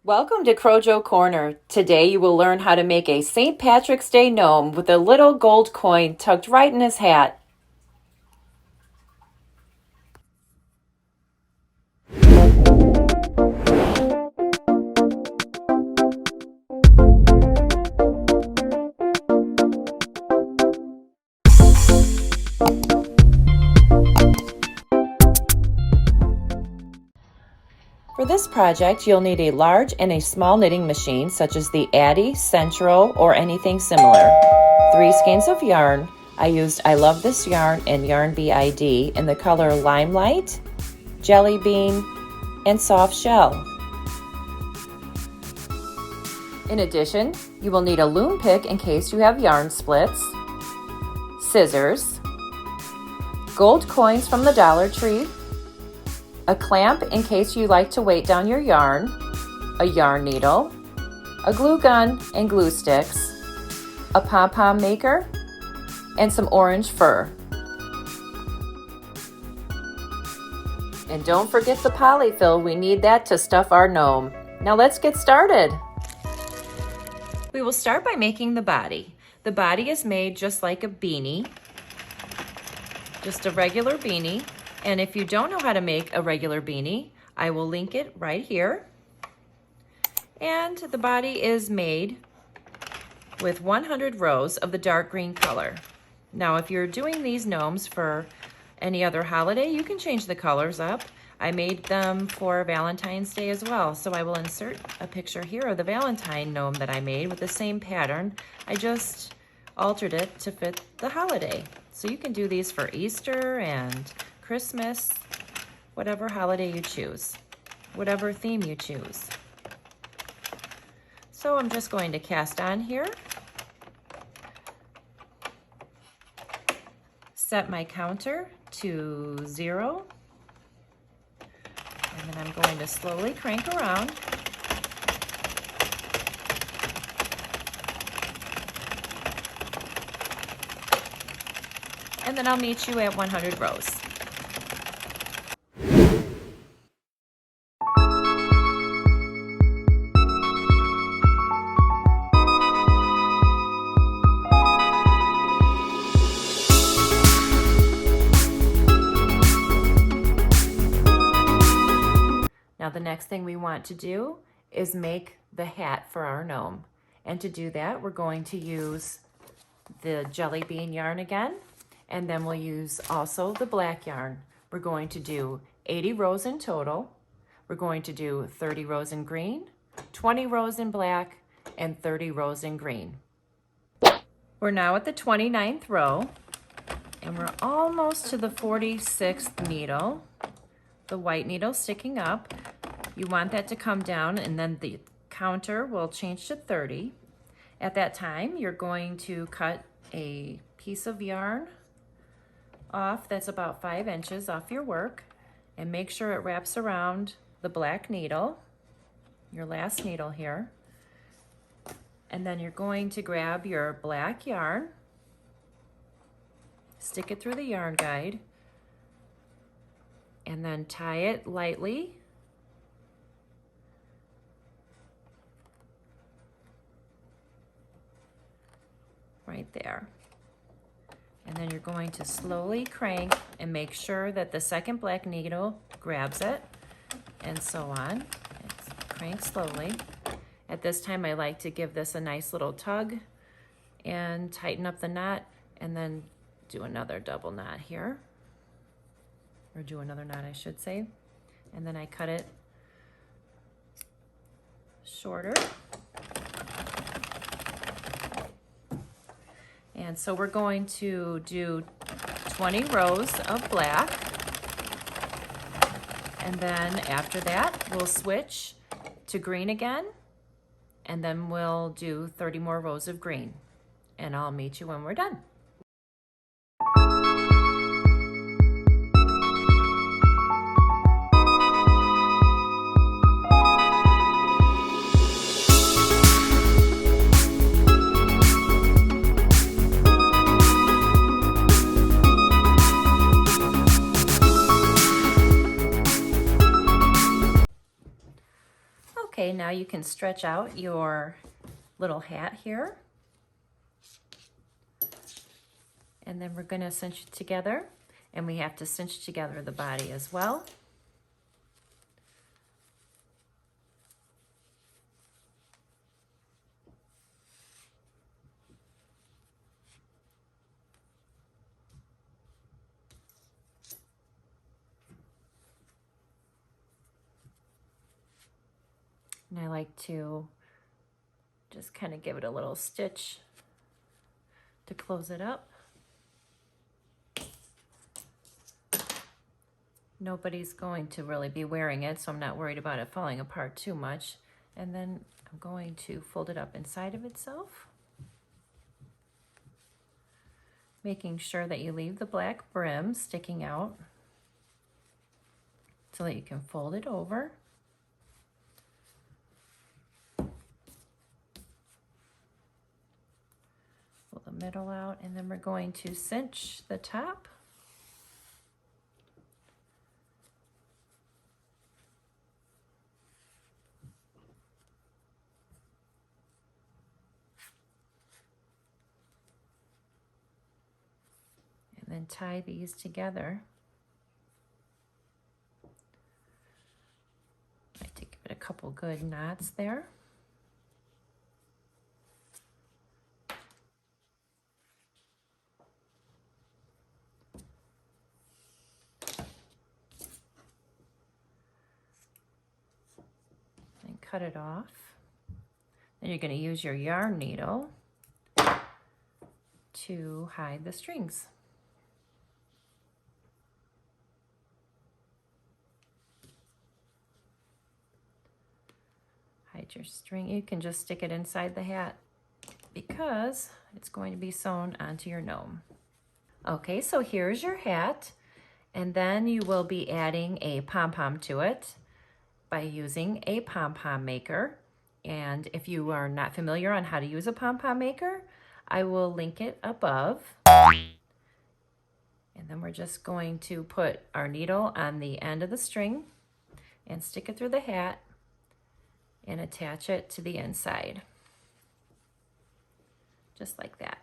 Welcome to Crojo Corner. Today you will learn how to make a St. Patrick's Day gnome with a little gold coin tucked right in his hat. For this project, you'll need a large and a small knitting machine such as the Addi, Sentro, or anything similar. 3 skeins of yarn. I used I Love This Yarn and Yarn BID in the color Limelight, Jelly Bean, and Soft Shell. In addition, you will need a loom pick in case you have yarn splits, scissors, gold coins from the Dollar Tree, a clamp in case you like to weight down your yarn, a yarn needle, a glue gun and glue sticks, a pom-pom maker, and some orange fur. And don't forget the polyfill, we need that to stuff our gnome. Now let's get started. We will start by making the body. The body is made just like a beanie, just a regular beanie. And if you don't know how to make a regular beanie, I will link it right here. And the body is made with 100 rows of the dark green color. Now, if you're doing these gnomes for any other holiday, you can change the colors up. I made them for Valentine's Day as well. So I will insert a picture here of the Valentine gnome that I made with the same pattern. I just altered it to fit the holiday. So you can do these for Easter and Christmas, whatever holiday you choose, whatever theme you choose. So I'm just going to cast on here, set my counter to 0, and then I'm going to slowly crank around. And then I'll meet you at 100 rows. Now the next thing we want to do is make the hat for our gnome. And to do that, we're going to use the jelly bean yarn again, and then we'll use also the black yarn. We're going to do 80 rows in total. We're going to do 30 rows in green, 20 rows in black, and 30 rows in green. We're now at the 29th row, and we're almost to the 46th needle. The white needle sticking up. You want that to come down, and then the counter will change to 30. At that time, you're going to cut a piece of yarn off that's about 5 inches off your work, and make sure it wraps around the black needle, your last needle here. And then you're going to grab your black yarn, stick it through the yarn guide, and then tie it lightly. Right there. And then you're going to slowly crank and make sure that the second black needle grabs it, and so on. Crank slowly. At this time, I like to give this a nice little tug and tighten up the knot, and then do another double knot here. Or do another knot, I should say. And then I cut it shorter. And so we're going to do 20 rows of black. And then after that, we'll switch to green again. And then we'll do 30 more rows of green. And I'll meet you when we're done. Okay, now you can stretch out your little hat here. And then we're gonna cinch it together, and we have to cinch together the body as well. And I like to just kind of give it a little stitch to close it up. Nobody's going to really be wearing it, so I'm not worried about it falling apart too much. And then I'm going to fold it up inside of itself, making sure that you leave the black brim sticking out so that you can fold it over. Pull the middle out, and then we're going to cinch the top. And then tie these together. I like to give it a couple good knots there. And cut it off. Then you're going to use your yarn needle to hide the strings. Hide your string. You can just stick it inside the hat because it's going to be sewn onto your gnome. Okay, so here's your hat, and then you will be adding a pom-pom to it by using a pom-pom maker. And if you are not familiar on how to use a pom-pom maker, I will link it above. And then we're just going to put our needle on the end of the string and stick it through the hat and attach it to the inside, just like that.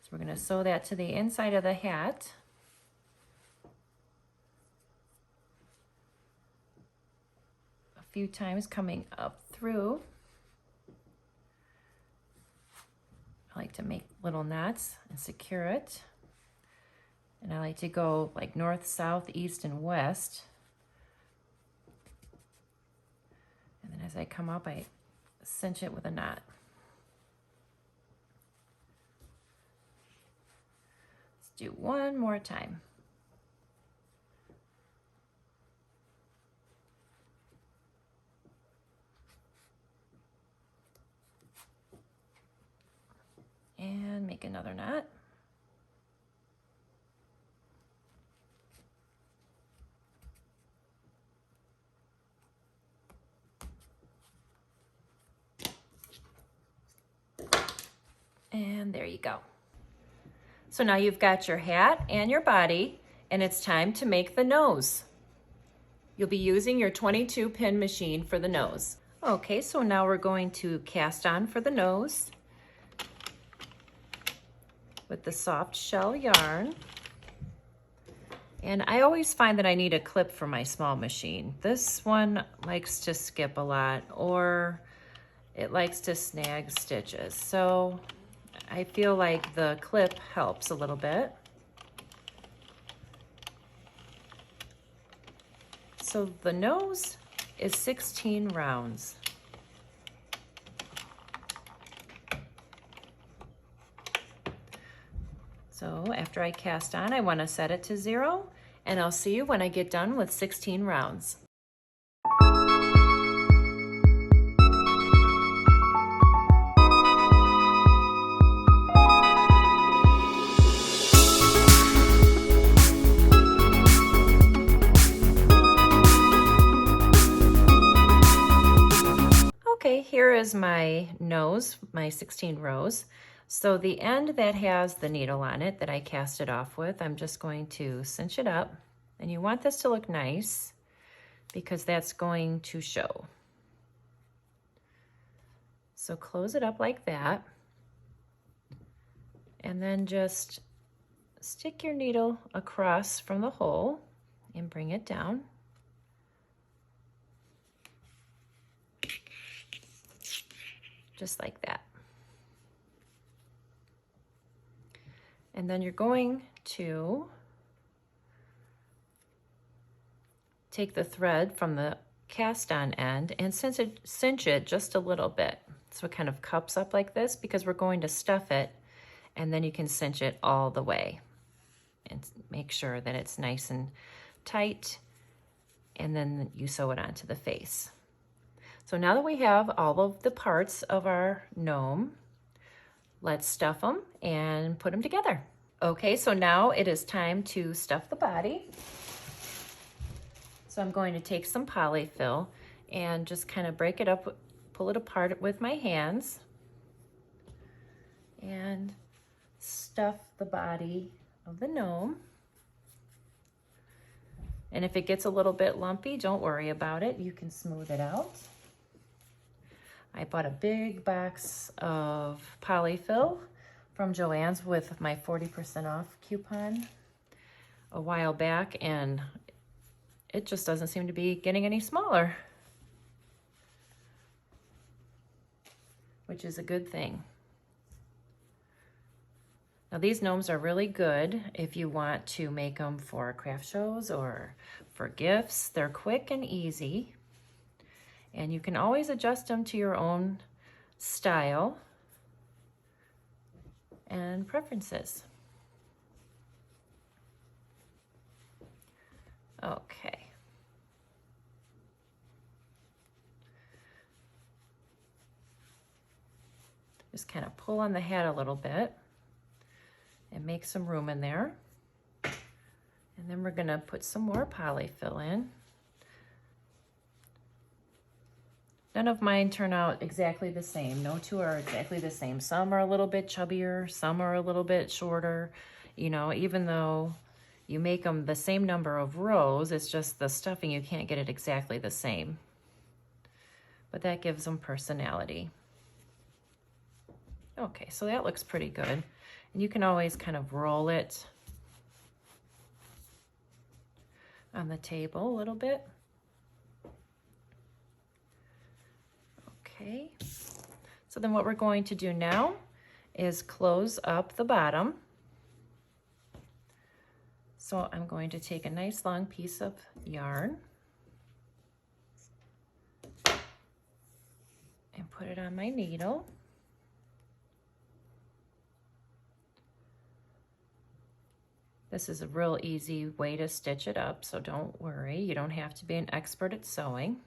So we're going to sew that to the inside of the hat. A few times coming up through. I like to make little knots and secure it. And I like to go like north, south, east, and west. And then as I come up, I cinch it with a knot. Let's do one more time. And make another knot. And there you go. So now you've got your hat and your body, and it's time to make the nose. You'll be using your 22 pin machine for the nose. Okay, so now we're going to cast on for the nose with the soft shell yarn. And I always find that I need a clip for my small machine. This one likes to skip a lot, or it likes to snag stitches. So I feel like the clip helps a little bit. So the nose is 16 rounds. So after I cast on, I want to set it to 0, and I'll see you when I get done with 16 rounds. Okay, here is my nose, my 16 rows. So the end that has the needle on it that I cast it off with, I'm just going to cinch it up. And you want this to look nice. because that's going to show. So close it up like that, and then just stick your needle across from the hole and bring it down. Just like that. And then you're going to take the thread from the cast on end and cinch it just a little bit. So it kind of cups up like this because we're going to stuff it, and then you can cinch it all the way and make sure that it's nice and tight, and then you sew it onto the face. So now that we have all of the parts of our gnome, let's stuff them and put them together. Okay, so now it is time to stuff the body. So I'm going to take some polyfill and just kind of break it up, pull it apart with my hands, and stuff the body of the gnome. And if it gets a little bit lumpy, don't worry about it. You can smooth it out. I bought a big box of polyfill from Joann's with my 40% off coupon a while back, and it just doesn't seem to be getting any smaller, which is a good thing. Now these gnomes are really good if you want to make them for craft shows or for gifts. They're quick and easy, and you can always adjust them to your own style and preferences. Okay. Just kind of pull on the hat a little bit and make some room in there. And then we're gonna put some more polyfill in. None of mine turn out exactly the same. No two are exactly the same. Some are a little bit chubbier, some are a little bit shorter. You know, even though you make them the same number of rows, it's just the stuffing, you can't get it exactly the same. But that gives them personality. Okay, so that looks pretty good. And you can always kind of roll it on the table a little bit. Okay, so then what we're going to do now is close up the bottom. So I'm going to take a nice long piece of yarn and put it on my needle. This is a real easy way to stitch it up, so don't worry. You don't have to be an expert at sewing.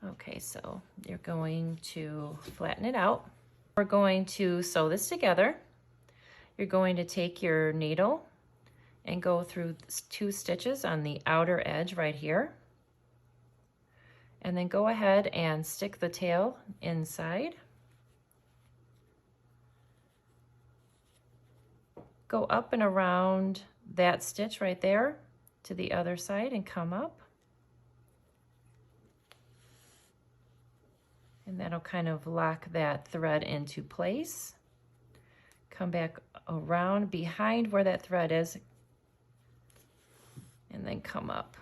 Okay, so you're going to flatten it out. We're going to sew this together. You're going to take your needle and go through 2 stitches on the outer edge right here. And then go ahead and stick the tail inside. Go up and around that stitch right there to the other side and come up. And that'll kind of lock that thread into place. Come back around behind where that thread is and then come up.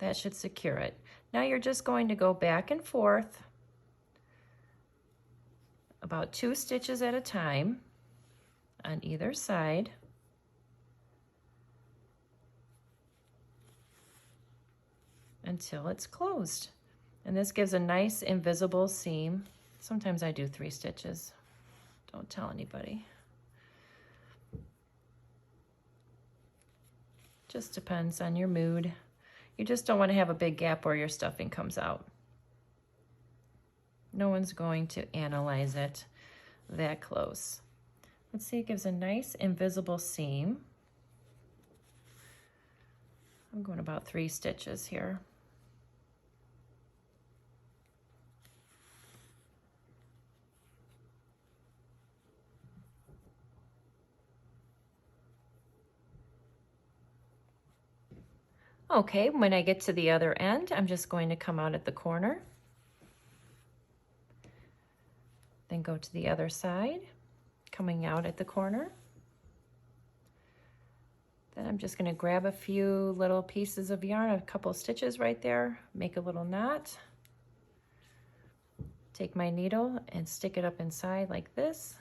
That should secure it. Now you're just going to go back and forth about 2 stitches at a time on either side. Until it's closed. And this gives a nice invisible seam. Sometimes I do 3 stitches. Don't tell anybody. Just depends on your mood. You just don't want to have a big gap where your stuffing comes out. No one's going to analyze it that close. Let's see, it gives a nice invisible seam. I'm going about 3 stitches here. Okay, when I get to the other end, I'm just going to come out at the corner. Then go to the other side, coming out at the corner. Then I'm just going to grab a few little pieces of yarn, a couple stitches right there, make a little knot. Take my needle and stick it up inside like this.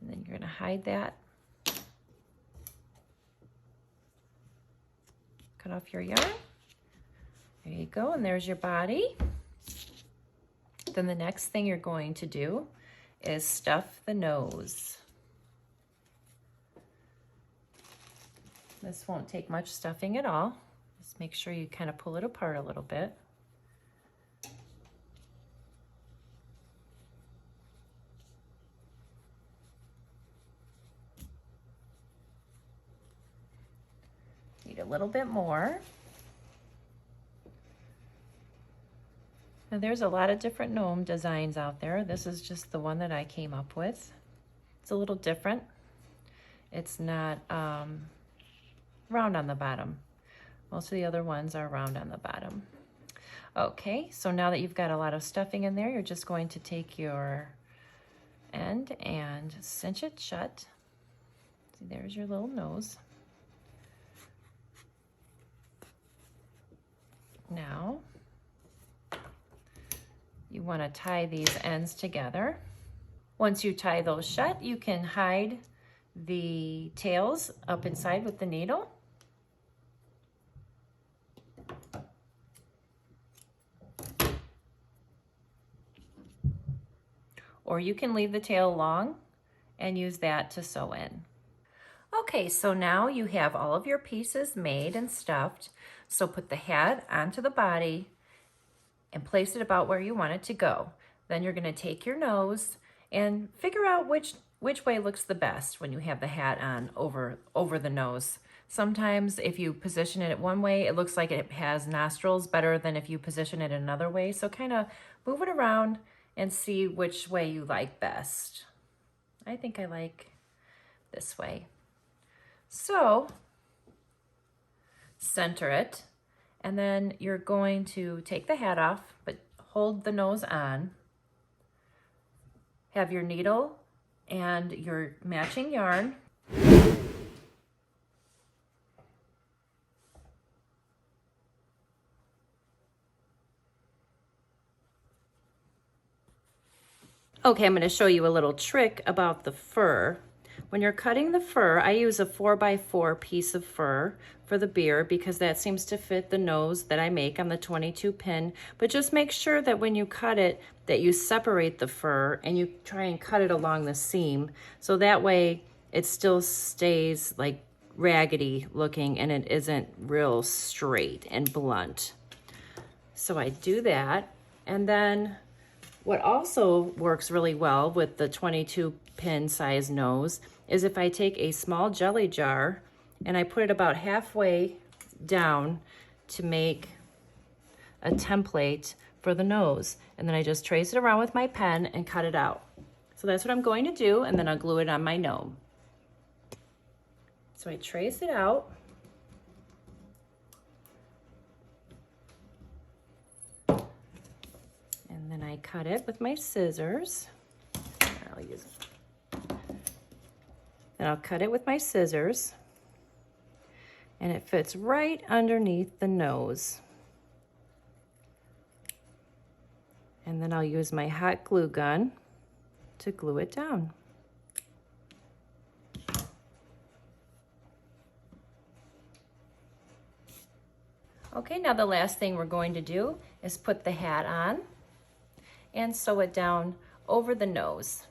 And then you're going to hide that. Cut off your yarn. There you go, and there's your body. Then the next thing you're going to do is stuff the nose. This won't take much stuffing at all. Just make sure you kind of pull it apart a little bit. Need a little bit more. Now there's a lot of different gnome designs out there. This is just the one that I came up with. It's a little different. It's not round on the bottom. Most of the other ones are round on the bottom. Okay, so now that you've got a lot of stuffing in there, you're just going to take your end and cinch it shut. See, there's your little nose. Now, you want to tie these ends together. Once you tie those shut, you can hide the tails up inside with the needle. Or you can leave the tail long and use that to sew in. Okay, so now you have all of your pieces made and stuffed. So put the hat onto the body and place it about where you want it to go. Then you're going to take your nose and figure out which way looks the best when you have the hat on over the nose. Sometimes if you position it one way, it looks like it has nostrils better than if you position it another way. So kind of move it around and see which way you like best. I think I like this way. So center it, and then you're going to take the hat off, but hold the nose on. Have your needle and your matching yarn. Okay, I'm going to show you a little trick about the fur. When you're cutting the fur, I use a 4x4 piece of fur for the beard because that seems to fit the nose that I make on the 22 pin. But just make sure that when you cut it, that you separate the fur and you try and cut it along the seam. So that way it still stays like raggedy looking and it isn't real straight and blunt. So I do that. And then what also works really well with the 22 pin size nose is if I take a small jelly jar and I put it about halfway down to make a template for the nose. And then I just trace it around with my pen and cut it out. So that's what I'm going to do, and then I'll glue it on my gnome. So I trace it out. And then I cut it with my scissors. I'll use it. And I'll cut it with my scissors. And it fits right underneath the nose. And then I'll use my hot glue gun to glue it down. Okay, now the last thing we're going to do is put the hat on and sew it down over the nose.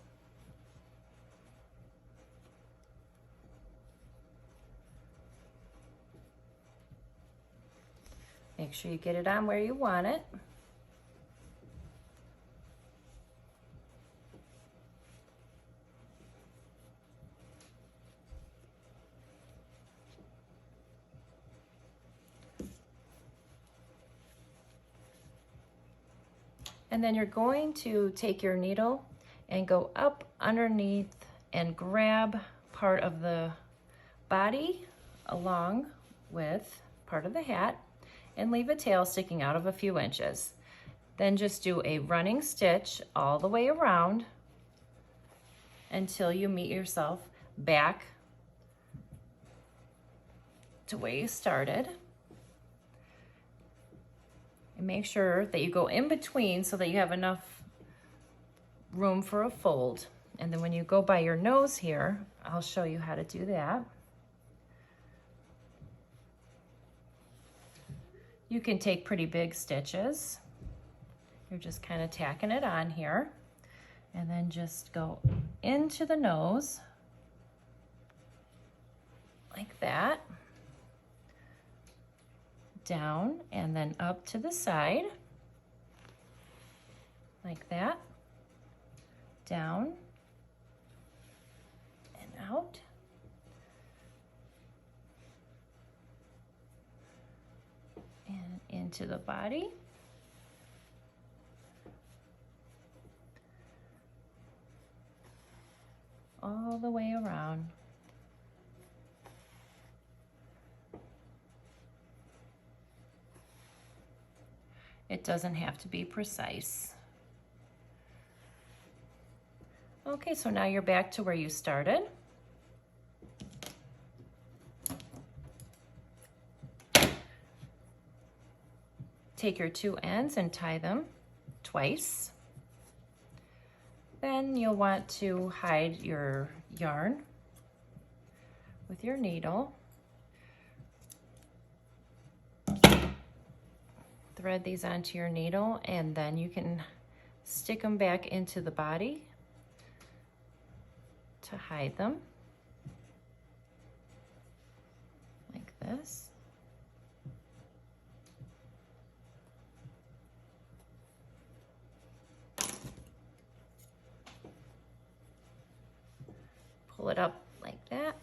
Make sure you get it on where you want it. And then you're going to take your needle and go up underneath and grab part of the body along with part of the hat and leave a tail sticking out of a few inches. Then just do a running stitch all the way around until you meet yourself back to where you started. And make sure that you go in between so that you have enough room for a fold. And then when you go by your nose here, I'll show you how to do that. You can take pretty big stitches. You're just kind of tacking it on here. And then just go into the nose like that. Down and then up to the side like that, down and out, and into the body, all the way around. It doesn't have to be precise. Okay, so now you're back to where you started. Take your two ends and tie them twice. Then you'll want to hide your yarn with your needle. Thread these onto your needle, and then you can stick them back into the body to hide them, like this. Pull it up like that,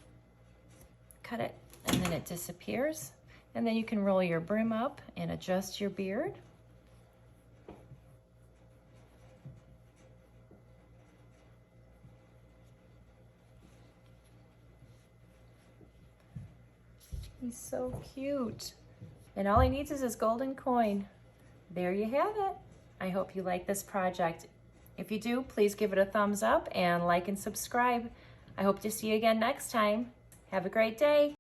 cut it, and then it disappears. And then you can roll your brim up and adjust your beard. He's so cute. And all he needs is his golden coin. There you have it. I hope you like this project. If you do, please give it a thumbs up and like and subscribe. I hope to see you again next time. Have a great day.